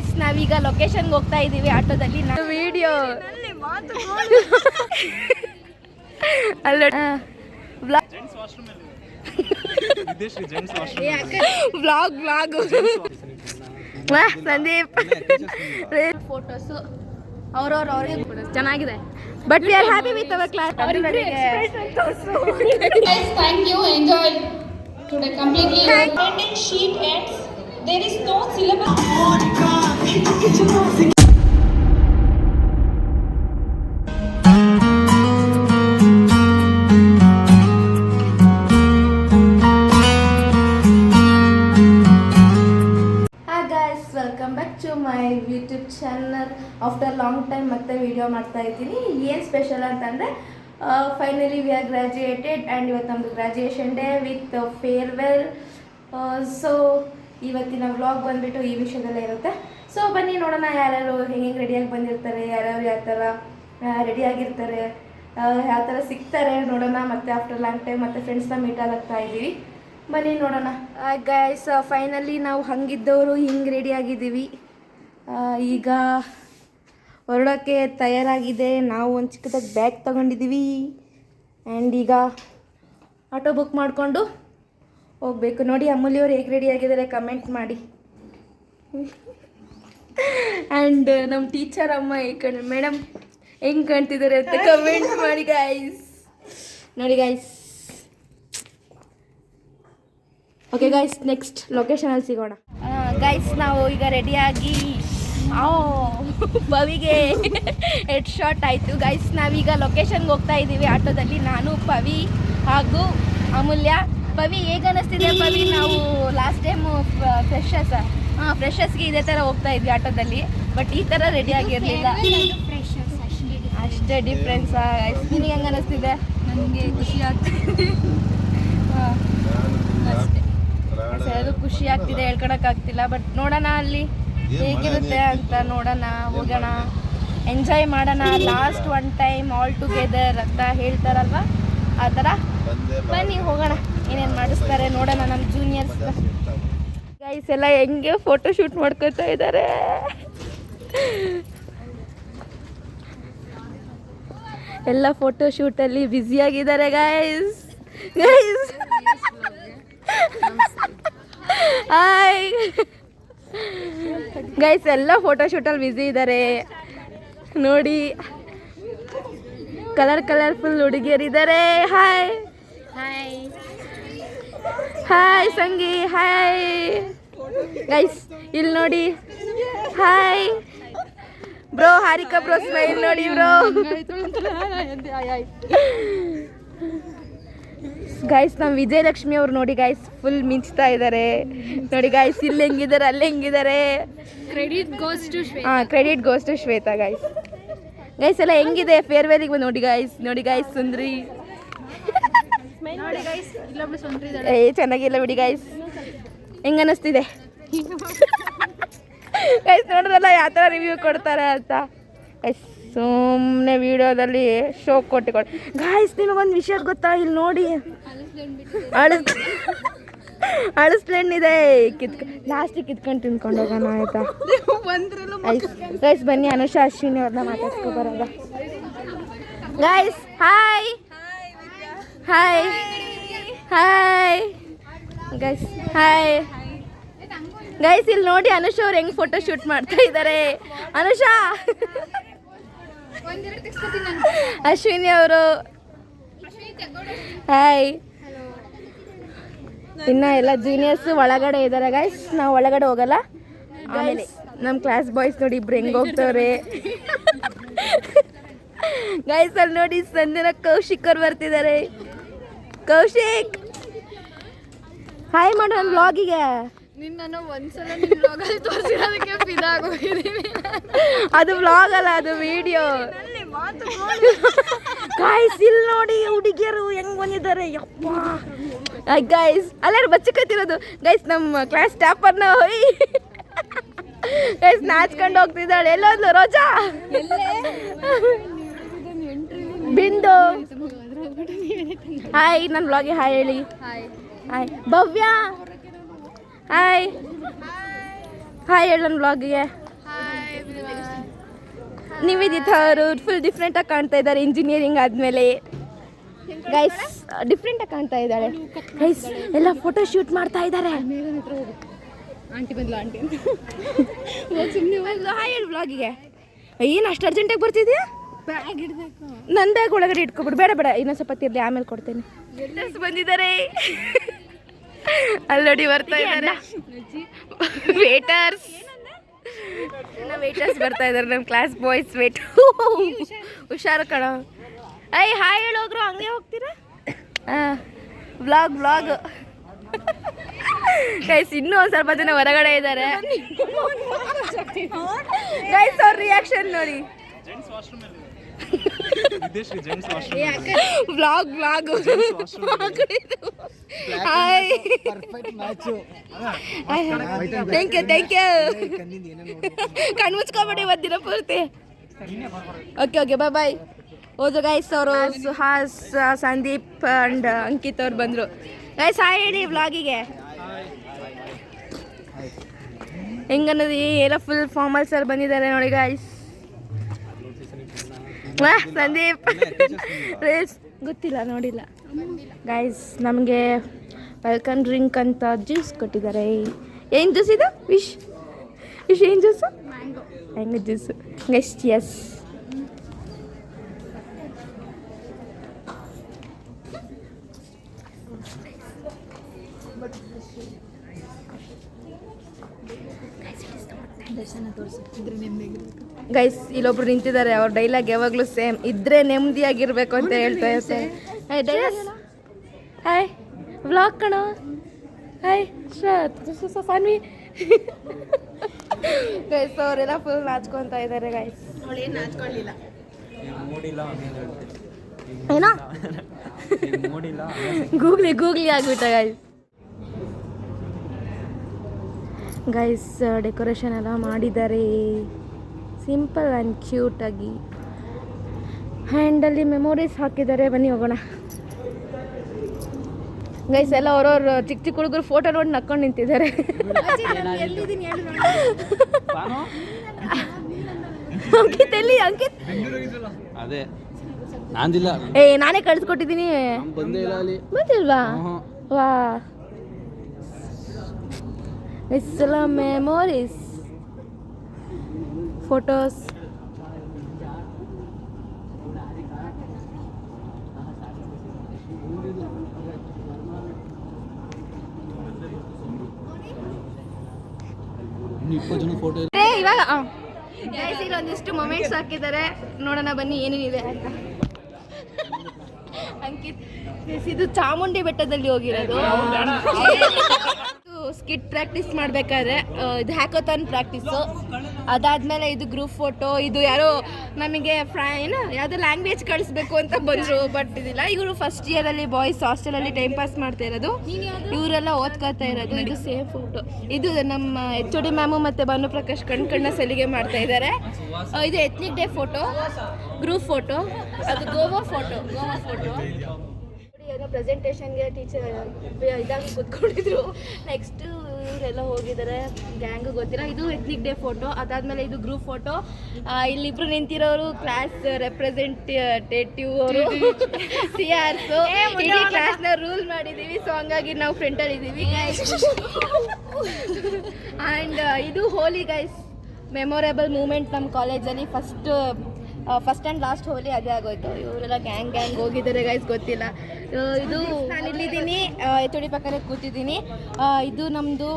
Guys ನಾವೀಗ ಲೊಕೇಶನ್ಗೆ ಹೋಗ್ತಾ ಇದ್ದೀವಿ ಆಟೋದಲ್ಲಿ. ವಿಡಿಯೋ ಅಲ್ಲ ವ್ಲಾಗ್ ಸಂದೀಪ್ ಫೋಟೋಸು ಅವ್ರಿಗೆ ಚೆನ್ನಾಗಿದೆ. But we are happy with our class. Thank you. Enjoy today completely. Attending sheet ends. There is no syllabus. Welcome back to my YouTube channel. After long time ಮತ್ತೆ video ಮಾಡ್ತಾ ಇದ್ದೀನಿ. ಏನು special ಅಂತಂದರೆ finally we are graduated and ಇವತ್ತು ನಮ್ಮದು graduation day with farewell. So ಇವತ್ತಿನ vlog ಬಂದುಬಿಟ್ಟು ಈ ವಿಷಯದಲ್ಲೇ ಇರುತ್ತೆ. ಸೊ ಬನ್ನಿ ನೋಡೋಣ ಯಾರ್ಯಾರು ಹೆಂಗೆ ರೆಡಿಯಾಗಿ ಬಂದಿರ್ತಾರೆ, ಯಾರ್ಯಾರು ಯಾವ ಥರ ರೆಡಿಯಾಗಿರ್ತಾರೆ, ಯಾವ ಥರ ಸಿಗ್ತಾರೆ ನೋಡೋಣ. ಮತ್ತು ಆಫ್ಟರ್ ಲಾಂಗ್ ಟೈಮ್ ಮತ್ತು ಫ್ರೆಂಡ್ಸ್ನ ಮೀಟ್ ಆಗ್ತಾ ಇದ್ದೀವಿ. ಬನ್ನಿ ನೋಡೋಣ. ಗೈಸ್ ಫೈನಲಿ ನಾವು ಹಂಗಿದ್ದವರು ಹಿಂಗೆ ರೆಡಿಯಾಗಿದ್ದೀವಿ. ಈಗ ಹೊರಡೋಕ್ಕೆ ತಯಾರಾಗಿದೆ. ನಾವು ಒಂದು ಚಿಕ್ಕದಾಗಿ ಬ್ಯಾಗ್ ತೊಗೊಂಡಿದ್ದೀವಿ ಆ್ಯಂಡ್ ಈಗ ಆಟೋ ಬುಕ್ ಮಾಡಿಕೊಂಡು ಹೋಗಬೇಕು. ನೋಡಿ ಅಮೂಲ್ಯವ್ರು ಹೇಗೆ ರೆಡಿಯಾಗಿದ್ದಾರೆ ಕಮೆಂಟ್ ಮಾಡಿ. ಆ್ಯಂಡ್ ನಮ್ಮ ಟೀಚರ್ ಅಮ್ಮ ಮೇಡಮ್ ಹೆಂಗೆ ಕಾಣ್ತಿದ್ದಾರೆ ಅಂತ ಕಮೆಂಟ್ ಮಾಡಿ ಗೈಸ್. ನೋಡಿ ಗೈಸ್. ಓಕೆ ಗೈಸ್, ನೆಕ್ಸ್ಟ್ ಲೊಕೇಶನಲ್ಲಿ ಸಿಗೋಣ. ಗೈಸ್ ನಾವು ಈಗ ರೆಡಿಯಾಗಿ ಪವಿಗೆ ಹೆಡ್ ಶಾಟ್ ಆಯಿತು. ಗೈಸ್ ನಾವೀಗ ಲೊಕೇಶನ್ಗೆ ಹೋಗ್ತಾ ಇದ್ದೀವಿ ಆಟೋದಲ್ಲಿ. ನಾನು, ಪವಿ ಹಾಗೂ ಅಮೂಲ್ಯ. ಪವಿ ಹೇಗೆ ಅನ್ನಿಸ್ತಿದೆ ಪವಿ? ನಾವು ಲಾಸ್ಟ್ ಟೈಮು ಫ್ರೆಶರ್ಸ್ಗೆ ಇದೇ ಥರ ಹೋಗ್ತಾ ಇದ್ವಿ ಆಟೋದಲ್ಲಿ, ಬಟ್ ಈ ಥರ ರೆಡಿ ಆಗಿರಲಿಲ್ಲ. ಅಷ್ಟೇ ಡಿಫ್ರೆನ್ಸಾ? ನಿನಗೆ ಹೆಂಗೆ ಅನ್ನಿಸ್ತಿದೆ? ನನಗೆ ಖುಷಿ ಆಗ್ತಿದೆ. ಅಷ್ಟೇ, ಅದು ಖುಷಿ ಆಗ್ತಿದೆ, ಹೇಳ್ಕೊಳಕ್ಕಾಗ್ತಿಲ್ಲ. ಬಟ್ ನೋಡೋಣ ಅಲ್ಲಿ ಹೇಗಿರುತ್ತೆ ಅಂತ ನೋಡೋಣ, ಹೋಗೋಣ, ಎಂಜಾಯ್ ಮಾಡೋಣ. Last one time all together ಅಂತ ಹೇಳ್ತಾರಲ್ವ, ಆ ಥರ. ಬನ್ನಿ ಹೋಗೋಣ, ಏನೇನು ಮಾಡಿಸ್ತಾರೆ ನೋಡೋಣ ನಮ್ಮ ಜೂನಿಯರ್ಸ್. ಗೈಸ್ ಎಲ್ಲ ಹೆಂಗೆ ಫೋಟೋ ಶೂಟ್ ಮಾಡ್ಕೊತಾ ಇದ್ದಾರೆ. ಎಲ್ಲ ಫೋಟೋ ಶೂಟಲ್ಲಿ ಬ್ಯುಸಿಯಾಗಿದ್ದಾರೆ ಗೈಸ್. ಹಾಯ್ ಗೈಸ್, ಎಲ್ಲ ಫೋಟೋ ಶೂಟಲ್ಲಿ ಬ್ಯುಸಿ ಇದ್ದಾರೆ ನೋಡಿ. ಕಲರ್ಫುಲ್ ಹುಡುಗಿಯರಿದ್ದಾರೆ. ಹಾಯ್ ಹಾಯ್ ಹಾಯ್ ಸಂಗಿ, ಹಾಯ್ ಗೈಸ್. ಇಲ್ಲಿ ನೋಡಿ, hi bro. Harika bro smile ನೋಡಿ ಬ್ರೋ. ಗೈಸ್ ನಮ್ಮ ವಿಜಯಲಕ್ಷ್ಮಿ ಅವ್ರು ನೋಡಿ ಗೈಸ್ ಫುಲ್ ಮಿಂಚ್ತಾ ಇದ್ದಾರೆ ನೋಡಿ ಗೈಸ್. ಇಲ್ಲಿ ಹೆಂಗಿದ್ದಾರೆ, ಅಲ್ಲಿ ಹೆಂಗಿದ್ದಾರೆ. Credit goes to Shweta guys. Guys ಎಲ್ಲ ಹೆಂಗಿದೆ ಫೇರ್ವೆಲಿಗೆ ನೋಡಿ ಗೈಸ್. ನೋಡಿ ಗೈಸ್ ಸುಂದ್ರಿ. ಚೆನ್ನಾಗಿಲ್ಲ ಬಿಡಿ ಗೈಸ್. ಹೆಂಗೆ ಅನ್ನಿಸ್ತಿದೆ ಗೈಸ್? ನೋಡಿದ್ರಲ್ಲ ಯಾವ ಥರ ರಿವ್ಯೂ ಕೊಡ್ತಾರೆ ಅಂತ ಗೈಸ್. ಸುಮ್ಮನೆ ವಿಡಿಯೋದಲ್ಲಿ ಶೋ ಕೊಟ್ಟು ಗಾಯ್ಸ್. ನಿಮಗೊಂದು ವಿಷಯ ಗೊತ್ತಾ? ಇಲ್ಲಿ ನೋಡಿ, ಅಳಿಸ್ಲೆಣ್ಣಿದೆ. ಲಾಸ್ಟಿಗೆ ಕಿತ್ಕೊಂಡು ತಿನ್ಕೊಂಡು ಹೋಗೋಣ ಆಯ್ತಾ ಗೈಸ್? ಬನ್ನಿ ಅನುಷಾ ಅಶ್ವಿನಿ ಅವ್ರನ್ನ ಮಾತಾಡ್ಸ್ಕೊ ಬರೋದ. Guys hi hi hi guys, hi guys. ಇಲ್ಲಿ ನೋಡಿ ಅನುಷಾ ಅವ್ರು ಹೆಂಗೆ ಫೋಟೋ ಶೂಟ್ ಮಾಡ್ತಾ ಇದ್ದಾರೆ. ಅನುಷಾ, ಅಶ್ವಿನಿ ಅವರು ಹಾಯ್. ಇನ್ನು ಎಲ್ಲ ಜೂನಿಯರ್ಸ್ ಒಳಗಡೆ ಇದ್ದಾರೆ ಗೈಸ್. ನಾವು ಒಳಗಡೆ ಹೋಗಲ್ಲ. ಆಮೇಲೆ ನಮ್ಮ ಕ್ಲಾಸ್ ಬಾಯ್ಸ್ ನೋಡಿ ಇಬ್ರು ಹೆಂಗೆ ಹೋಗ್ತವ್ರೆ ಗೈಸ್. ಅಲ್ಲಿ ನೋಡಿ ಸಂಜನಾ ಕೌಶಿಕ್ ಅವ್ರು ಬರ್ತಿದ್ದಾರೆ. ಕೌಶಿಕ್ ಹಾಯ್ ಮಾಡು ನನ್ನ ವ್ಲಾಗಿಗೆ. ನಿನ್ನನ್ನು ಒಂದ್ಸಲ ನಿನ್ನ ವ್ಲಾಗಲ್ಲಿ ತೋರಿಸಿರೋದಕ್ಕೆ ಫಿದಾಗೋಗಿದ್ದೀನಿ. ಅದು ವ್ಲಾಗ್ ಅಲ್ಲ, ಅದು ವಿಡಿಯೋ ಗೈಸ್. ಇಲ್ಲಿ ನೋಡಿ ಹುಡುಗಿಯರು ಹೆಂಗ್ ಬಂದಿದ್ದಾರೆ. ಯಪ್ಪ ಗೈಸ್, ಅಲ್ಲಾರು ಬಚ್ಚಕತ್ತಿರೋದು ಗೈಸ್. ನಮ್ಮ ಕ್ಲಾಸ್ ಟಾಪರ್ನ ಹೋಯ್ ಗೈಸ್ ನಾಚ್ಕೊಂಡು ಹೋಗ್ತಿದ್ದಾಳೆ. ಎಲ್ಲೋದ್ಲು ರೋಜಾ? ಬಿಂದು ಹಾಯ್. ನನ್ನ ವ್ಲಾಗಿಗೆ ಹಾಯ್ ಹೇಳಿ. ಹಾಯ್ ಭವ್ಯ, ಹಾಯ್ ಹಾಯ್ ಹೇಳಿ ನನ್ನ ವ್ಲಾಗಿಗೆ. ನಿವೇದಿತಾ ಅವರು ಫುಲ್ ಡಿಫ್ರೆಂಟಾಗಿ ಕಾಣ್ತಾ ಇದ್ದಾರೆ ಇಂಜಿನಿಯರಿಂಗ್ ಆದಮೇಲೆ. ಗೈಸ್ ಡಿಫ್ರೆಂಟಾಗಿ ಕಾಣ್ತಾ ಇದ್ದಾಳೆ. ಗೈಸ್ ಎಲ್ಲ ಫೋಟೋ ಶೂಟ್ ಮಾಡ್ತಾ ಇದ್ದಾರೆ. ಆಂಟಿ ಬಂದ್ಲ ಆಂಟಿ ಹಾಯ್ ಹೇಳಿ ವ್ಲಾಗಿಗೆ. ಏನು ಅಷ್ಟು ಅರ್ಜೆಂಟಾಗಿ ಬರ್ತಿದ್ಯಾ? ಬ್ಯಾಗ್ ಇಡಬೇಕು. ನನ್ನ ಬ್ಯಾಗ್ ಒಳಗಡೆ ಇಟ್ಕೊಬಿಡು. ಬೇಡ ಬೇಡ, ಇನ್ನೊಂದು ಸ್ವಲ್ಪ ತಿರ್ಲಿ, ಆಮೇಲೆ ಕೊಡ್ತೇನೆ. ಬಂದಿದ್ದಾರೆ ಅಲ್ಲೋಡಿ ಬರ್ತಾ ಇದ್ದಾರೆ ವೇಟರ್ಸ್. ವೇಟರ್ಸ್ ಬರ್ತಾ ಇದ್ದಾರೆ ನಮ್ಮ ಕ್ಲಾಸ್ ಬಾಯ್ಸ್. ವೇಟ್ ಹುಷಾರು ಕಣ. ಹಾಯ್ ಹೇಳೋಗ್ರು, ಹಂಗೆ ಹೋಗ್ತೀರಾ? ಹಾಂ ವ್ಲಾಗ್ ಗೈಸ್ ಇನ್ನೂ ಒಂದು ಸ್ವಲ್ಪ ಜನ ಹೊರಗಡೆ ಇದ್ದಾರೆ. ಗೈಸ್ ಅವ್ರ ರಿಯಾಕ್ಷನ್ ನೋಡಿ. ವ್ಲಾಗ್ ಹಾಯ್ ಥ್ಯಾಂಕ್ ಯು ಕಣ್ಣು ಮುಚ್ಕೊಬೇಡಿ ಒಂದಿನ ಪೂರ್ತಿ. Okay bye. ಹೌದು ಗೈಸ್ ಅವರು ಸುಹಾಸ್, ಸಂದೀಪ್ ಅಂಡ್ ಅಂಕಿತ್ ಅವ್ರು ಬಂದರು. ಗೈಸ್ ಹಾಯ್ ಹೇಳಿ ವ್ಲಾಗಿಗೆ. ಹೆಂಗನ್ನೋದು ಎಲ್ಲ ಫುಲ್ ಫಾರ್ಮಲ್ಸ್ ಅವ್ರು ಬಂದಿದ್ದಾರೆ ನೋಡಿ ಗೈಸ್. ಸಂದೀಪ್ ರೇಸ್ ಗೊತ್ತಿಲ್ಲ, ನೋಡಿಲ್ಲ ಗೈಸ್. ನಮಗೆ ವೆಲ್ಕಮ್ ಡ್ರಿಂಕ್ ಅಂತ ಜ್ಯೂಸ್ ಕೊಟ್ಟಿದ್ದಾರೆ. ಏನು ಜ್ಯೂಸ್ ಇದು? ವಿಶ್ ಏನು juice? Mango juice guys. Yes guys ಇಲ್ಲೊಬ್ರು ನಿಂತಿದ್ದಾರೆ. ಅವ್ರ ಡೈಲಾಗ್ ಯಾವಾಗಲೂ ಸೇಮ್, ಇದ್ರೆ ನೆಮ್ಮದಿಯಾಗಿರ್ಬೇಕು ಅಂತ ಹೇಳ್ತಾ ಇರ್ತಾರೆ. ಹಾಯ್ ವ್ಲಾಗ್ ಕಣ. ಹಾಯ್ ಸಾನ್ವಿ. ಗೈಸ್ ಅವರೆಲ್ಲ ಫುಲ್ ನಾಚ್ಕೊತಾ ಇದ್ದಾರೆ ಗೈಸ್. ಏನೋ ಗೂಗ್ಲಿ ಆಗ್ಬಿಟ್ಟ ಗೈಸ್. ಗೈಸ್ ಡೆಕೋರೇಷನ್ ಎಲ್ಲ ಮಾಡಿದ್ದಾರೆ ಸಿಂಪಲ್ ಆ್ಯಂಡ್ ಕ್ಯೂಟಾಗಿ. ಹ್ಯಾಂಡಲ್ಲಿ ಮೆಮೊರೀಸ್ ಹಾಕಿದ್ದಾರೆ. ಬನ್ನಿ ಹೋಗೋಣ ಗೈಸ್. ಎಲ್ಲ ಅವ್ರವ್ರು ಚಿಕ್ಕ ಹುಡುಗರು ಫೋಟೋ ನೋಡಿ ನಕ್ಕೊಂಡು ನಿಂತಿದ್ದಾರೆ. ಅಂಕಿತ್ ಎಲ್ಲಿ? ಅಂಕಿತ್ ಅದೇ ನಾನಿಲ್ಲ. ನಾನೇ ಕಳಿಸ್ಕೊಟ್ಟಿದ್ದೀನಿ. ಬಂದಿಲ್ವಾ? ವಾ ಎಲ್ಲ ಮೆಮೊರೀಸ್ ಫೋಟೋಸ್. ಇವಾಗ ಒಂದಿಷ್ಟು ಮೊಮೆಂಟ್ಸ್ ಹಾಕಿದ್ದಾರೆ, ನೋಡೋಣ ಬನ್ನಿ ಏನೇನಿದೆ ಅಂತ. ಅಂಕಿತ್ ಇದು ಚಾಮುಂಡಿ ಬೆಟ್ಟದಲ್ಲಿ ಹೋಗಿರೋದು. ಸ್ಕಿಟ್ ಪ್ರಾಕ್ಟೀಸ್ ಮಾಡಬೇಕಾದ್ರೆ ಇದು ಹ್ಯಾಕೋಥಾನ್ ಪ್ರಾಕ್ಟೀಸು. ಅದಾದಮೇಲೆ ಇದು ಗ್ರೂಪ್ ಫೋಟೋ. ಇದು ಯಾರೋ ನಮಗೆ ಯಾವುದೋ ಲ್ಯಾಂಗ್ವೇಜ್ ಕಳಿಸ್ಬೇಕು ಅಂತ ಬಂದರು, ಬಟ್ ಇದಿಲ್ಲ. ಇವರು ಫಸ್ಟ್ ಇಯರಲ್ಲಿ ಬಾಯ್ಸ್ ಹಾಸ್ಟೆಲಲ್ಲಿ ಟೈಮ್ ಪಾಸ್ ಮಾಡ್ತಾ ಇರೋದು. ಇವರೆಲ್ಲ ಓದ್ಕೋತಾ ಇರೋದು. ಇದು ಸೇಮ್ ಫೋಟೋ. ಇದು ನಮ್ಮ HOD ಮ್ಯಾಮು ಮತ್ತು ಭಾನುಪ್ರಕಾಶ್ ಕಣ್ಣ ಸಲಿಗೆ ಮಾಡ್ತಾ ಇದ್ದಾರೆ. ಇದು ethnic day photo, group photo. ಅದು ಗೋವಾ ಫೋಟೋ. ಏನೋ ಪ್ರೆಸೆಂಟೇಷನ್ಗೆ ಟೀಚರ್ ಇದಾಗಿ ಕೂತ್ಕೊಂಡಿದ್ರು. ನೆಕ್ಸ್ಟು ಇವರೆಲ್ಲ ಹೋಗಿದ್ದಾರೆ, ಗ್ಯಾಂಗು ಗೊತ್ತಿಲ್ಲ. ಇದು ಎತ್ನಿಕ್ ಡೇ ಫೋಟೋ. ಅದಾದಮೇಲೆ ಇದು ಗ್ರೂಪ್ ಫೋಟೋ. ಇಲ್ಲಿಬ್ರು ನಿಂತಿರೋರು ಕ್ಲಾಸ್ ರೆಪ್ರೆಸೆಂಟೇಟಿವ್ ಅವರು, CRs. ಇಡೀ ಕ್ಲಾಸ್ನ ರೂಲ್ ಮಾಡಿದ್ದೀವಿ, ಸೊ ಹಂಗಾಗಿ ನಾವು ಫ್ರಂಟಲ್ಲಿ ಇದ್ದೀವಿ. ಆ್ಯಂಡ್ ಇದು ಹೋಲಿ ಗೈಸ್, ಮೆಮೊರೇಬಲ್ ಮೂಮೆಂಟ್ ನಮ್ಮ ಕಾಲೇಜಲ್ಲಿ. ಫಸ್ಟ್ ಆ್ಯಂಡ್ ಲಾಸ್ಟ್ ಹೋಲಿ ಅದೇ ಆಗೋಯ್ತು. ಇವರೆಲ್ಲ ಗ್ಯಾಂಗ್ ಹೋಗಿದ್ದಾರೆ ಗೈಸ್, ಗೊತ್ತಿಲ್ಲ. ಇದು ನಾನು ಇಲ್ಲಿದ್ದೀನಿ, HOD ಪಕ್ಕನೇ ಕೂತಿದ್ದೀನಿ. ಇದು ನಮ್ಮದು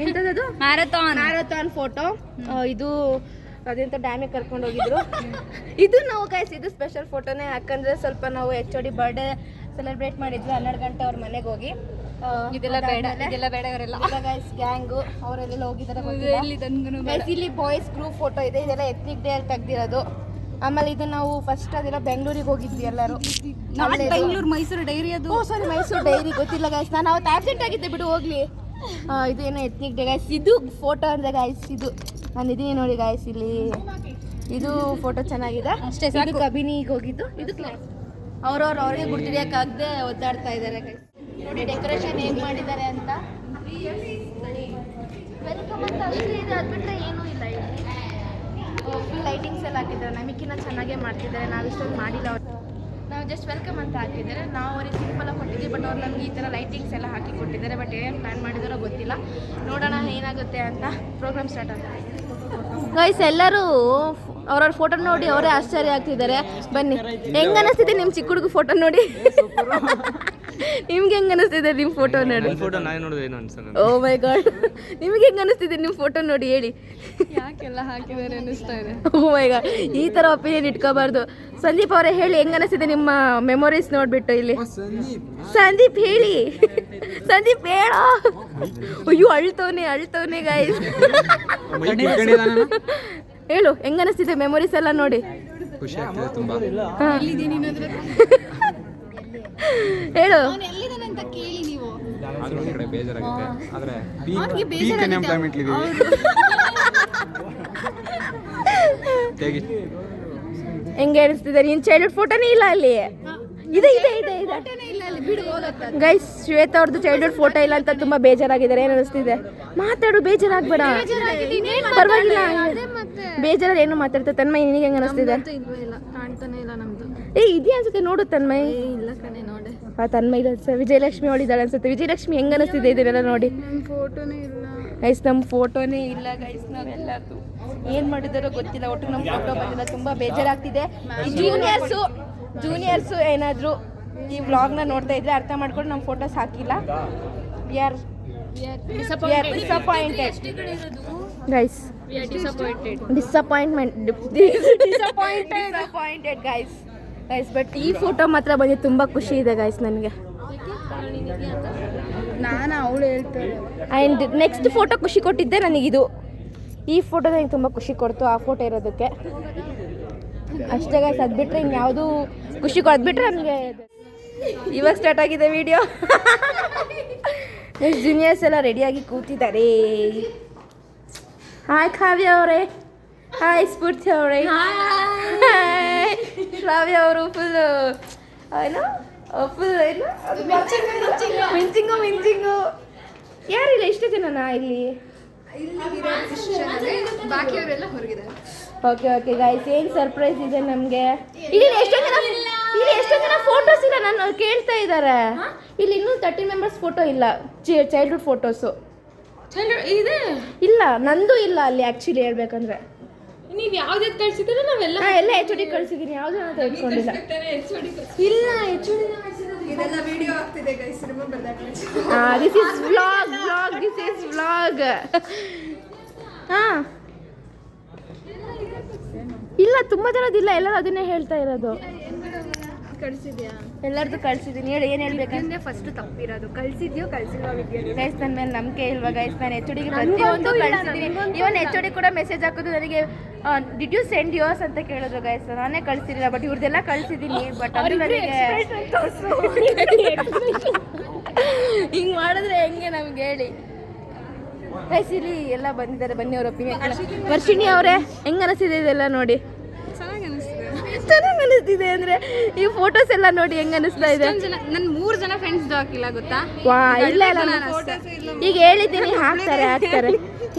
ಎಂಥದ್ದು ಮ್ಯಾರಥಾನ್ ಫೋಟೋ. ಇದು ಅದೆಂತ ಡ್ಯಾಮಿಗೆ ಕರ್ಕೊಂಡು ಹೋಗಿದ್ರು. ಇದು ನಾವು ಗೈಸ್ ಇದು ಸ್ಪೆಷಲ್ ಫೋಟೋನೇ, ಯಾಕಂದರೆ ಸ್ವಲ್ಪ ನಾವು HOD ಬರ್ಡೇ ಸೆಲೆಬ್ರೇಟ್ ಮಾಡಿದ್ವಿ 12 ಗಂಟೆ ಅವ್ರ ಮನೆಗೆ ಹೋಗಿ. ಇದೆಲ್ಲ ಬೇಡ ಇವರೆಲ್ಲ ಗೈಸ್ ಗ್ಯಾಂಗು ಅವರೆಲ್ಲ ಹೋಗಿದ್ದಾರೆ. ಇಲ್ಲಿ ಬಾಯ್ಸ್ ಗ್ರೂಪ್ ಫೋಟೋ ಇದೆ. ಇದೆಲ್ಲ ಎತ್ನಿಕ್ ಡೇ ಅಲ್ಲಿ ತೆಗ್ದಿರೋದು. ಆಮೇಲೆ ಇದು ನಾವು ಫಸ್ಟ್ ಅದೆಲ್ಲ ಬೆಂಗಳೂರಿಗೆ ಹೋಗಿದ್ವಿ ಎಲ್ಲರೂ. ಬೆಂಗಳೂರು ಮೈಸೂರು ಡೈರಿ. ಅದು ಸಾರಿ ಮೈಸೂರು ಡೈರಿ ಗೊತ್ತಿಲ್ಲ ಗೈಸ್, ನಾನು ಅವತ್ತು ಆಬ್ಸೆಂಟ್ ಆಗಿದ್ದೆ ಬಿಡು, ಹೋಗ್ಲಿ. ಇದು ಏನೋ ಎತ್ನಿಕ್ ಡೇ ಗೈಸ್. ಇದು ಫೋಟೋ ಅಂದರೆ ಗೈಸ್, ಇದು ನಾನು ಇದೀನಿ ನೋಡಿ ಗೈಸ್ ಇಲ್ಲಿ. ಇದು ಫೋಟೋ ಚೆನ್ನಾಗಿದೆ ಅಷ್ಟೇ. ಇದು ಕಬಿನಿಗೆ ಹೋಗಿದ್ದು. ಇದು ಕ್ಲಾಸ್ ಅವ್ರಿಗೆ ಗುರ್ತಿಡಿಯೋಕ್ಕಾಗದೆ ಒದ್ದಾಡ್ತಾ ಇದ್ದಾರೆ ಗೈಸ್. ನೋಡಿ ಡೆಕೋರೇಷನ್ ಹೇಗೆ ಮಾಡಿದ್ದಾರೆ ಅಂತ. ವೆಲ್ಕಮ್ ಅಂತ ಅಷ್ಟೇ ಇದೆ, ಅದು ಬಿಟ್ಟರೆ ಏನೂ ಇಲ್ಲ ಇಲ್ಲಿ. ಫುಲ್ ಲೈಟಿಂಗ್ಸ್ ಎಲ್ಲ ಹಾಕಿದ್ದಾರೆ, ನಮಗಿನ್ನ ಚೆನ್ನಾಗೇ ಮಾಡ್ತಿದ್ದಾರೆ, ನಾವು ಇಷ್ಟೊಂದು ಮಾಡಿಲ್ಲ. ಅವ್ರು ನಾವು ಜಸ್ಟ್ ವೆಲ್ಕಮ್ ಅಂತ ಹಾಕಿದ್ದಾರೆ, ನಾವು ಅವ್ರಿಗೆ ಸಿಂಪಲಾಗಿ ಕೊಟ್ಟಿದ್ದೀವಿ. ಬಟ್ ಅವ್ರು ನಮಗೆ ಈ ಥರ ಲೈಟಿಂಗ್ಸ್ ಎಲ್ಲ ಹಾಕಿ ಕೊಟ್ಟಿದ್ದಾರೆ. ಬಟ್ ಏನೇನು ಪ್ಲ್ಯಾನ್ ಮಾಡಿದಾರೋ ಗೊತ್ತಿಲ್ಲ, ನೋಡೋಣ ಏನಾಗುತ್ತೆ ಅಂತ. ಪ್ರೋಗ್ರಾಮ್ ಸ್ಟಾರ್ಟ್ ಆಗುತ್ತೆ ಗೈಸ್. ಎಲ್ಲರೂ ಅವ್ರವ್ರ ಫೋಟೋ ನೋಡಿ ಅವರೇ ಆಶ್ಚರ್ಯ ಆಗ್ತಿದ್ದಾರೆ. ಬನ್ನಿ, ಹೆಂಗೆ ಅನ್ನಿಸ್ತಿದೆ ನಿಮ್ಮ ಚಿಕ್ಕ ಹುಡುಗ ಫೋಟೋ ನೋಡಿ? ನಿಮ್ಗೆ ಹೆಂಗೆ ಅನ್ನಿಸ್ತಿದೆ ನಿಮ್ಮ ಫೋಟೋ ನೋಡಿ? ಫೋಟೋ ನಾನು ನೋಡಿದ್ರೆ ಏನು ಅನ್ಸಲ್ಲ. ಓ ಮೈ ಗಾಡ್, ನಿಮ್ಗೆ ಹೆಂಗೆ ಅನ್ನಿಸ್ತಿದೆ ನಿಮ್ಮ ಫೋಟೋ ನೋಡಿ ಹೇಳಿ? ಯಾಕೆಲ್ಲ ಹಾಕಿದ್ದಾರೆ ಅನ್ನಿಸ್ತಾ ಇದೆ. ಓ ಮೈ ಗಾಡ್, ಈ ಥರ ಒಪಿನಿಯನ್ ಇಟ್ಕೋಬಾರ್ದು. ಸಂದೀಪ್ ಅವರೇ ಹೇಳಿ, ಹೆಂಗೆ ಅನ್ನಿಸ್ತಿದೆ ನಿಮ್ಮ ಮೆಮೊರೀಸ್ ನೋಡ್ಬಿಟ್ಟು ಇಲ್ಲಿ? ಸಂದೀಪ್ ಹೇಳಿ, ಸಂದೀಪ್ ಹೇಳೋ. ಅಯ್ಯೋ ಅಳ್ತವನೆ ಗೈಸ್. ಹೇಳು, ಹೆಂಗೆ ಅನ್ನಿಸ್ತಿದೆ ಮೆಮೊರೀಸ್ ಎಲ್ಲ ನೋಡಿ? ಖುಷಿ ಆಗ್ತಿದೆ ತುಂಬಾ. ಹೇಳು. ಎಲ್ಲಿದ್ದಾನೆ ಅಂತ ಕೇಳಿ ನೀವು. ಆದ್ರೂ ಒಂದ್ ಕಡೆ ಬೇಜಾರಾಗುತ್ತೆ. ಆದ್ರೆ ಅವ್ನಿಗೆ ಬೇಜಾರಾಗುತ್ತೆ. ಹೆಂಗೆ ಅನಿಸ್ತಿದೆ? ನೀನು ಚೈಲ್ಡ್ಹುಡ್ ಫೋಟೋನೇ ಇಲ್ಲ ಅಲ್ಲಿ? ಇದೆ ಗೈಸ್. ಶ್ವೇತಾ ಅವ್ರದ್ದು ಚೈಲ್ಡ್ಹುಡ್ ಫೋಟೋ ಇಲ್ಲ ಅಂತ ತುಂಬಾ ಬೇಜಾರಾಗಿದ್ದಾರೆ. ಏನು ಅನಿಸ್ತಿದೆ? ಮಾತಾಡು, ಬೇಜಾರಾಗ್ಬೇಡ, ಪರವಾಗಿಲ್ಲ. ಬೇಜಾರಲ್ಲಿ ಏನು ಮಾತಾಡ್ತಾ ತನ್ಮಯ್, ನಿನಗೆ ಹೆಂಗೆ ಅನಿಸ್ತಿದೆ? ಕಾಣ್ತಾನೆ ಇಲ್ಲ ನಮ್ದು. ಇದೆಯಾ ಅನ್ಸುತ್ತೆ, ನೋಡು ತನ್ಮಯ್. ಇಲ್ಲ ಕಣೆ ನೋಡಿ. ತನ್ಮಯ್ ವಿಜಯಲಕ್ಷ್ಮಿ ಅವಳಿದ್ದಾಳೆ ಅನ್ಸುತ್ತೆ. ವಿಜಯಲಕ್ಷ್ಮಿ ಹೆಂಗೆ ಅನಿಸ್ತಿದೆ ಇದನ್ನೆಲ್ಲ ನೋಡಿ? ಫೋಟೋನೇ ಇಲ್ಲ ಗೈಸ್, ನಮ್ಮ ಫೋಟೋನೇ ಇಲ್ಲ ಗೈಸ್. ನಾವೆಲ್ಲರೂ ಏನು ಮಾಡಿದಾರೋ ಗೊತ್ತಿಲ್ಲ. ಒಟ್ಟು ನಮ್ಮ ಫೋಟೋ ಬಂದಿಲ್ಲ, ತುಂಬ ಬೇಜಾರಾಗ್ತಿದೆ. ಜೂನಿಯರ್ಸು ಏನಾದರೂ ಈ ವ್ಲಾಗ್ನ ನೋಡ್ತಾ ಇದ್ರೆ ಅರ್ಥ ಮಾಡ್ಕೊಂಡು ನಮ್ಮ ಫೋಟೋಸ್ ಹಾಕಿಲ್ಲ. We are disappointed guys. Disappointed guys. But ಈ ಫೋಟೋ ಮಾತ್ರ ಬಂದು ತುಂಬ ಖುಷಿ ಇದೆ ಗೈಸ್ ನನಗೆ. ನಾನು ಅವಳು ಹೇಳ್ತಾರೆ. ಆ್ಯಂಡ್ ನೆಕ್ಸ್ಟ್ ಫೋಟೋ ಖುಷಿ ಕೊಟ್ಟಿದ್ದೆ ನನಗಿದು. ಈ ಫೋಟೋ ನನಗೆ ತುಂಬ ಖುಷಿ ಕೊಡ್ತು, ಆ ಫೋಟೋ ಇರೋದಕ್ಕೆ ಅಷ್ಟೇ ಗೈಸ್. ಅದು ಬಿಟ್ಟರೆ ಇನ್ಯಾವುದೂ ಖುಷಿ ಕೊಡ್ಬಿಟ್ರೆ ನನಗೆ. ಇವಾಗ ಸ್ಟಾರ್ಟ್ ಆಗಿದೆ ವಿಡಿಯೋ. ಜೂನಿಯರ್ಸ್ ಎಲ್ಲ ರೆಡಿಯಾಗಿ ಕೂತಿದ್ದಾರೆ. ಹಾಯ್ ಕಾವ್ಯ ಅವರೇ, ಹಾಯ್ ಸ್ಫೂರ್ತಿ ಅವರೇ, ಹಾಯ್ ಶ್ರಾವ್ಯ ಅವರು. ಫುಲ್ಲು ಏನು ಮಿಂಚಿಂಗು. ಯಾರಿಲ್ಲ, ಇಷ್ಟು ಜನನಾ ಇಲ್ಲಿ? ಬಾಕಿಯವರೆಲ್ಲ ಹೊರಗಿದ್ದಾರೆ. ಓಕೆ ಗೈಸ್, ಏನು ಸರ್ಪ್ರೈಸ್ ಇದೆ ನಮಗೆ. ಇಲ್ಲಿ ಎಷ್ಟೋ ಜನ ಫೋಟೋಸ್ ಇಲ್ಲ, ನಾನು ಕೇಳ್ತಾ ಇದ್ದಾರೆ. ಇಲ್ಲಿ ಇನ್ನೂ 13 ಮೆಂಬರ್ಸ್ ಫೋಟೋ ಇಲ್ಲ, ಚೈಲ್ಡ್ಹುಡ್ ಫೋಟೋಸು ಇದೆ. ಇಲ್ಲ, ನಂದು ಇಲ್ಲ ಅಲ್ಲಿ. ಆ್ಯಕ್ಚುಲಿ ಹೇಳ್ಬೇಕಂದ್ರೆ ನೀವು ಯಾವ್ದು ಕಳ್ಸಿದ್ರೆ ನಾವೆಲ್ಲ ಎಲ್ಲ HOD ಕಳ್ಸಿದ್ದೀನಿ, ಯಾವ್ದು ಅಂತ ಇಟ್ಕೊಂಡಿಲ್ಲ. ಇಲ್ಲ, HOD ಇದೆಲ್ಲ ವಿಡಿಯೋ ಆಗ್ತಿದೆ guys, remember that. This is vlog. ಹಾಂ, ಇಲ್ಲ ತುಂಬ ಜನದಿಲ್ಲ, ಎಲ್ಲರೂ ಅದನ್ನೇ ಹೇಳ್ತಾ ಇರೋದು. ಕಳ್ಸಿದ್ಯಾ? ಎಲ್ಲರದ್ದು ಕಳ್ಸಿದ್ದೀನಿ. ಹೇಳಿ, ಏನು ಹೇಳ್ಬೇಕಂದ್ರೆ ಫಸ್ಟ್ ತಪ್ಪಿರೋದು. ಕಳ್ಸಿದ್ಯೋ ಕಳ್ಸಿಲ್ವಾ ವಿದ್ಯಾ? ಗೈಸ್, ನನ್ನ ಮೇಲೆ ನಂಬಿಕೆ ಇಲ್ವಾ ಗೈಸ್? ನಾನು HOD ಗೆ ಪ್ರತಿಯೊಂದು ಕಳಿಸಿದ್ದೀನಿ. ಇವನ್ HOD ಕೂಡ ಮೆಸೇಜ್ ಹಾಕೋದು ನನಗೆ, ಡಿಡ್ ಯು ಸೆಂಡ್ ಯೋರ್ಸ್ ಅಂತ ಕೇಳಿದ್ರು ಗೈಸ್. ನಾನೇ ಕಳಿಸಿರಲಿಲ್ಲ, ಬಟ್ ಇವ್ರದ್ದೆಲ್ಲ ಕಳಿಸಿದ್ದೀನಿ. ಬಟ್ ಅದು ನನಗೆ ಹಿಂಗೆ ಮಾಡಿದ್ರೆ ಹೆಂಗೆ ನಮ್ಗೆ ಹೇಳಿ ಗೈಸ್? ಇಲ್ಲಿ ಎಲ್ಲ ಬಂದಿದ್ದಾರೆ, ಬನ್ನಿ ಅವ್ರ ಒಪಿನಿಯನ್. ವರ್ಷಿಣಿ ಅವರೇ, ಹೆಂಗೆ ಅನಿಸ್ತಿದೆ ಇದೆಲ್ಲ ನೋಡಿ? ಚೆನ್ನಾಗಿ ಅನಿಸ್ತಿದೆ ಅಂದರೆ ಈ ಫೋಟೋಸ್ ಎಲ್ಲ ನೋಡಿ ಹೆಂಗೆ ಅನಿಸ್ತಾ ಇದೆ? ನನ್ನ 3 ಜನ ಫ್ರೆಂಡ್ಸ್ ಹಾಕಿಲ್ಲ ಗೊತ್ತಾ? ವಾ, ಇಲ್ಲ ಈಗ ಹೇಳಿದ್ದೀನಿ, ಹಾಕ್ತಾರೆ.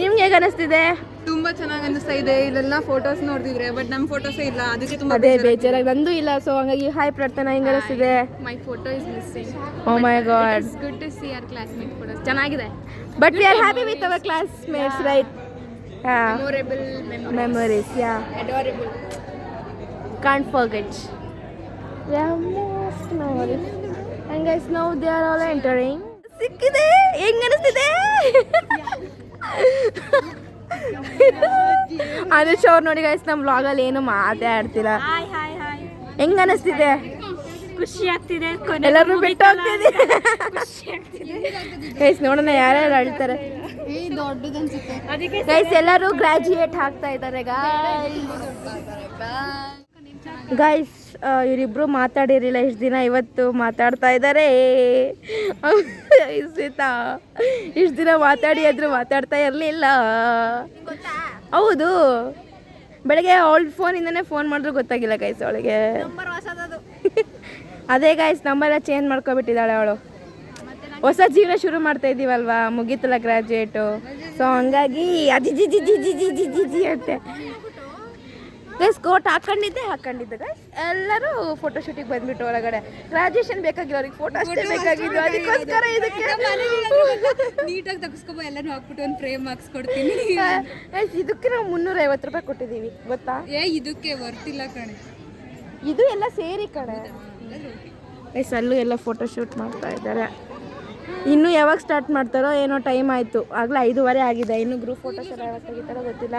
ನಿಮ್ಗೆ ಹೇಗೆ ಅನಿಸ್ತಿದೆ? ತುಂಬಾ ಚೆನ್ನಾಗಿ ಅನಿಸ್ತಾ ಇದೆ. ಇಲ್ಲೆಲ್ಲ ಫೋಟೋಸ್ ನೋಡ್ತಿದ್ರೆ, ಬಟ್ ನಮ್ಮ ಫೋಟೋಸೇ ಇಲ್ಲ, ಅದಕ್ಕೆ ತುಂಬಾ ಅದೇ ಬೇಜಾರಾಗಿ. ನಂದು ಇಲ್ಲ, ಸೊ ಹಂಗಾಗಿ ಹಾಯ್ ಪ್ರಾರ್ಥನಾ, ಹೆಂಗೆ ಅನಿಸ್ತಿದೆ? My photo is missing. Oh my God. It's good to see our classmate photos. ಚೆನ್ನಾಗಿದೆ. But we are happy with our classmates, right? Memorable memories, yeah. adorable. Can't forget. They are most memories. And guys, now they are all entering. ಸಿಕ್ಕಿದೆ, ಹೆಂಗ್ ಅನಿಸ್ತಿದೆ? ಆದರ್ಶ್ ಅವ್ರು ನೋಡಿ guys, ನಮ್ಮ ವ್ಲಾಗಲ್ಲಿ ಏನು ಮಾತಾಡ್ತಿಲ್ಲ. ಹೆಂಗ್ ಅನಿಸ್ತಿದೆ? ಖುಷಿ ಆಗ್ತಿದೆ. ಎಲ್ಲರೂ ಬಿಟ್ಟು ಹೋಗ್ತಿದೆ ಗೈಸ್. ನೋಡೋಣ ಯಾರ್ಯಾರು ಅಳ್ತಾರೆ. ಗೈಸ್, ಎಲ್ಲರೂ ಗ್ರಾಜುಯೇಟ್ ಆಗ್ತಾ ಇದ್ದಾರೆ ಗೈಸ್. ಇವರಿಬ್ರು ಮಾತಾಡಿರಲಿಲ್ಲ ಇಷ್ಟು ದಿನ, ಇವತ್ತು ಮಾತಾಡ್ತಾ ಇದ್ದಾರೆ. ಇಷ್ಟು ದಿನ ಮಾತಾಡಿ ಆದರೂ ಮಾತಾಡ್ತಾ ಇರಲಿಲ್ಲ. ಹೌದು, ಬೆಳಗ್ಗೆ ಅವಳ ಫೋನಿಂದನೇ ಫೋನ್ ಮಾಡಿದ್ರು ಗೊತ್ತಾಗಿಲ್ಲ ಗೈಸ್ ಅವಳಿಗೆ. ಅದೇ ಗೈಸ್, ನಂಬರೆಲ್ಲ ಚೇಂಜ್ ಮಾಡ್ಕೊಬಿಟ್ಟಿದ್ದಾಳೆ ಅವಳು. ಹೊಸ ಜೀವನ ಶುರು ಮಾಡ್ತಾ ಇದ್ದೀವಲ್ವಾ, ಮುಗೀತಲ್ಲ ಗ್ರಾಜುಯೇಟು. ಸೊ ಹಂಗಾಗಿ ಅಜಿಜಿಜಿಜಿಜಿಜಿಜಿಜಿ ಅಂತೆ. ಗೈಸ್ ಕೋಟ್ ಹಾಕೊಂಡಿದ್ದೆ ಗೈಸ್ ಎಲ್ಲರೂ ಫೋಟೋಶೂಟಿಗೆ ಬಂದ್ಬಿಟ್ಟು ಒಳಗಡೆ. ಗ್ರಾಜುಯೇಷನ್ ಬೇಕಾಗಿಲ್ಲ ಅವ್ರಿಗೆ, ಫೋಟೋ ಅಷ್ಟೇ ಬೇಕಾಗಿದ್ದು. ಅದಕ್ಕೋಸ್ಕರ ಇದಕ್ಕೆ ನೀಟಾಗಿ ತಗಸ್ಕೊಬ ಎಲ್ಲನೂ ಹಾಕ್ಬಿಟ್ಟು ಒಂದು ಫ್ರೇಮ್ ಹಾಕ್ಸ್ಕೊಡ್ತೀನಿ. ಇದಕ್ಕೆ ನಾವು 350 ರೂಪಾಯಿ ಕೊಟ್ಟಿದ್ದೀವಿ ಗೊತ್ತಾ? ಇದಕ್ಕೆ ವರ್ತಿಲ್ಲ ಕಣೆ, ಇದು ಎಲ್ಲ ಸೇರಿ ಕಣೆ. ಗೈಸ್ ಅಲ್ಲೂ ಎಲ್ಲ ಫೋಟೋಶೂಟ್ ಮಾಡ್ತಾ ಇದ್ದಾರೆ. ಇನ್ನೂ ಯಾವಾಗ ಸ್ಟಾರ್ಟ್ ಮಾಡ್ತಾರೋ ಏನೋ, ಟೈಮ್ ಆಯಿತು ಆಗಲೇ 5:15 ಆಗಿದೆ. ಇನ್ನೂ ಗ್ರೂಪ್ ಫೋಟೋಸ್ ಎಲ್ಲ ಯಾವಾಗ ತೆಗಿತಾರೋ ಗೊತ್ತಿಲ್ಲ.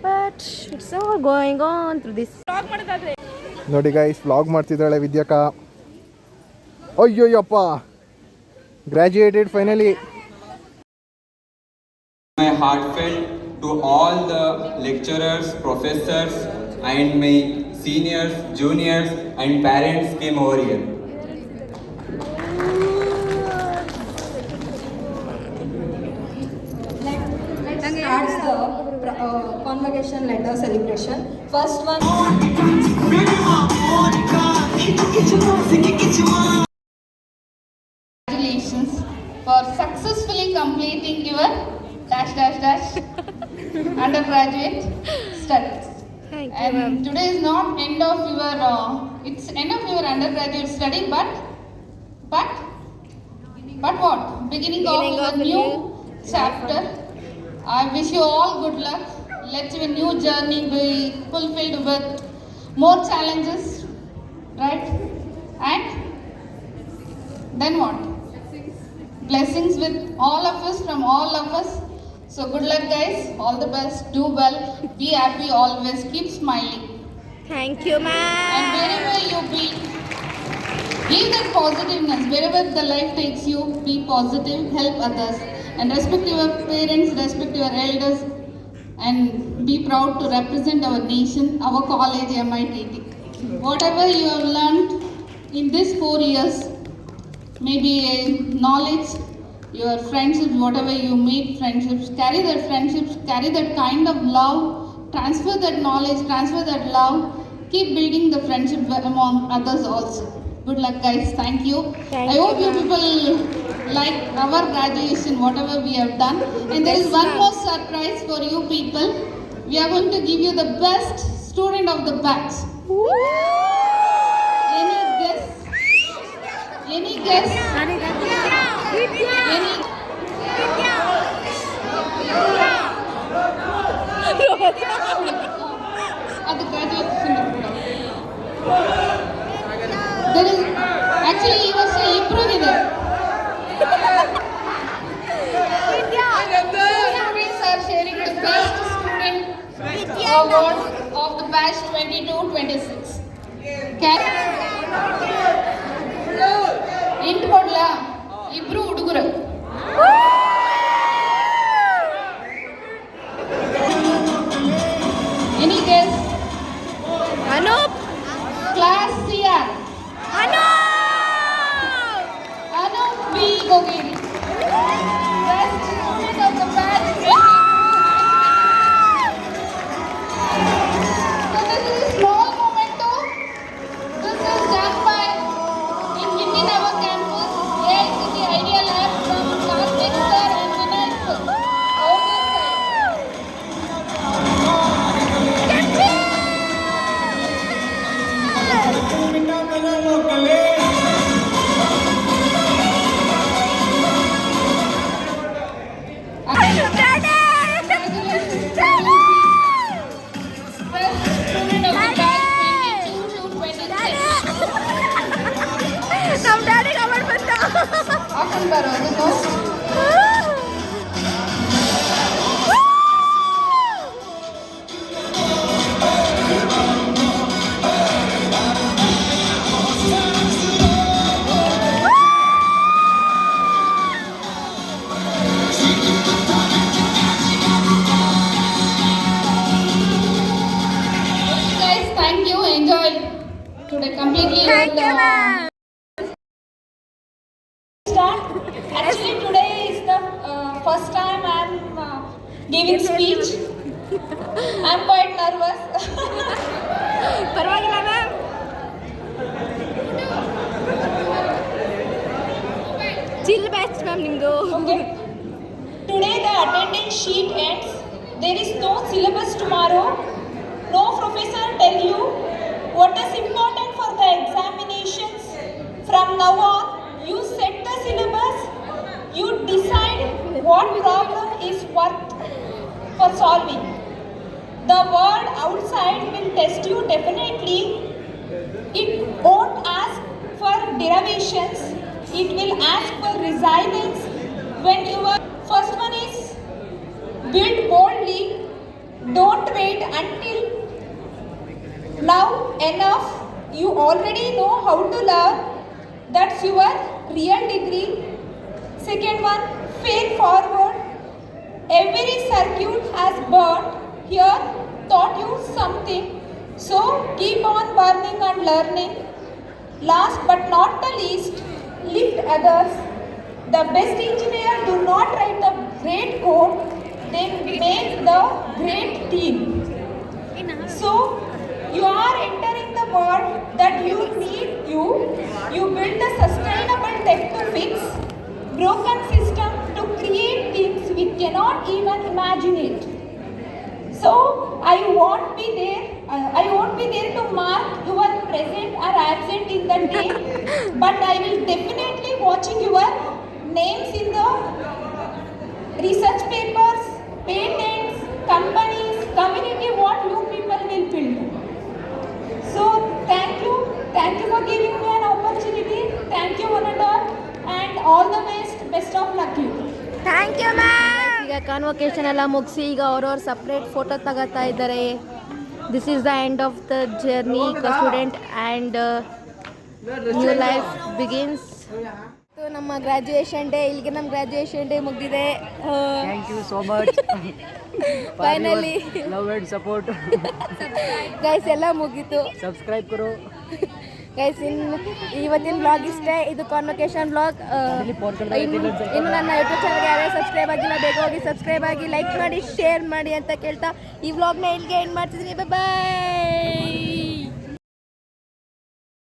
But it's all going on through this. Vlog ಮಾಡೋದಾದ್ರೆ ನೋಡಿ ಗೈಸ್, ವ್ಲಾಗ್ ಮಾಡ್ತಿದ್ದಾಳೆ ವಿದ್ಯಾಕ. ಅಯ್ಯೋಯ್ಯಪ್ಪ, graduated finally. My heartfelt to all the lecturers, professors and my seniors, juniors and parents came over here. Starts the convocation letter celebration. First one. Congratulations for successfully completing your undergraduate studies. And today is not end of your it's end of your undergraduate study, but what? Beginning of your new chapter. I wish you all good luck. Let your new journey be fulfilled with more challenges, right? And then what? Blessings with all of us, from all of us. So good luck guys, all the best, do well, be happy always, keep smiling. Thank you And ma'am. wherever you be, give that positiveness. Wherever the life takes you, be positive, help others. And respect your parents, respect your elders, and be proud to represent our nation, our college, MITT. Whatever you have learned in these 4 years, maybe knowledge, your friendships, whatever you made friendships, carry that kind of love, transfer that knowledge, transfer that love, keep building the friendship among others also. Good luck guys, thank you. Thank I you, hope you ma'am. people like our graduation, whatever we have done. And there is Yes, one ma'am. more surprise for you people. We are going to give you the best student of the batch. Any guess? Any guess? Any? At the graduation. There is actually he was improving there. Students are sharing the best student award of the batch 22-26. Int ಕೊಡ್ಲಾ? ಇಬ್ರು ಹುಡುಗರು. Any guess? Anoop. Class CR. Anup B. Gogeri. Best student of the batch 22-26. So this is a small memento. This is done by in our campus, AICT Idea Lab from Karthik sir and Vinay sir. Over this ನಮ್ಮ ಡ್ಯಾಡಿಗೆ award ಬಂತ. ಹಾಕೊಂಡು ಬರೋದು ದೋಸ್ತ್. Guys, thank you. Enjoy today completely. Thank you, ma'am. Start. Actually, today is the first time I'm giving speech. I'm quite nervous. ಪರವಾಗಿಲ್ಲ ma'am. Chill batch ma'am ನಿಮ್ಮದು. Okay. Today the attendance sheet ends. There is no syllabus tomorrow. no professor tell you what is important for the examinations. From now on, you set the syllabus, you decide what problem is worth for solving. The world outside will test you definitely. It won't ask for derivations, it will ask for resilience. When your first one is build boldly, don't wait until now enough. You already know how to learn. That's your real degree. Second one, fail forward. Every circuit has burned here, taught you something. So keep on burning and learning. Last but not the least, lift others. The best engineer do not write the great code, they make the great team. So you are entering the world that you need you. You build a sustainable tech to fix broken system to create things we cannot even imagine it. So I won't be there to mark your present or absent in the day, but I will definitely watching your names in the research papers, patents, companies, community, what you people will build. So thank you for giving me an opportunity. Thank you one and all the best of luck you. Thank you ma'am. ಈಗ convocation ಎಲ್ಲ ಮುಗಿಸಿ ಈಗ ಅವ್ರವ್ರು separate photo ತಗೋತಾ ಇದ್ದಾರೆ. This is the end of the journey student and new life begins. ನಮ್ಮ graduation day, ಇಲ್ಲಿಗೆ ನಮ್ಮ ಗ್ರ್ಯಾಜುಯೇಷನ್ ಡೇ ಮುಗಿದಿದೆ. Thank you so much. Finally Love and support. Guys ಎಲ್ಲ ಮುಗೀತು. Subscribe करो. ಗೈಸ್ ಇವತ್ತಿನ ವ್ಲಾಗ್ ಇಷ್ಟೇ. ಇದು ಕಾನ್ವೊಕೇಶನ್ ವ್ಲಾಗ್. ಇನ್ನು ನನ್ನ ಯೂಟ್ಯೂಬ್ ಚಾನಲ್ಗೆ ಯಾರೇ ಸಬ್ಸ್ಕ್ರೈಬ್ ಆಗಿಲ್ಲ ಬೇಗ ಹೋಗಿ ಸಬ್ಸ್ಕ್ರೈಬ್ ಆಗಿ, ಲೈಕ್ ಮಾಡಿ, ಶೇರ್ ಮಾಡಿ ಅಂತ ಕೇಳ್ತಾ ಈ ವ್ಲಾಗ್ನ ಇಲ್ಲಿಗೆ ಎಂಡ್ ಮಾಡ್ತಿದ್ದೀನಿ. ಬಾಯ್.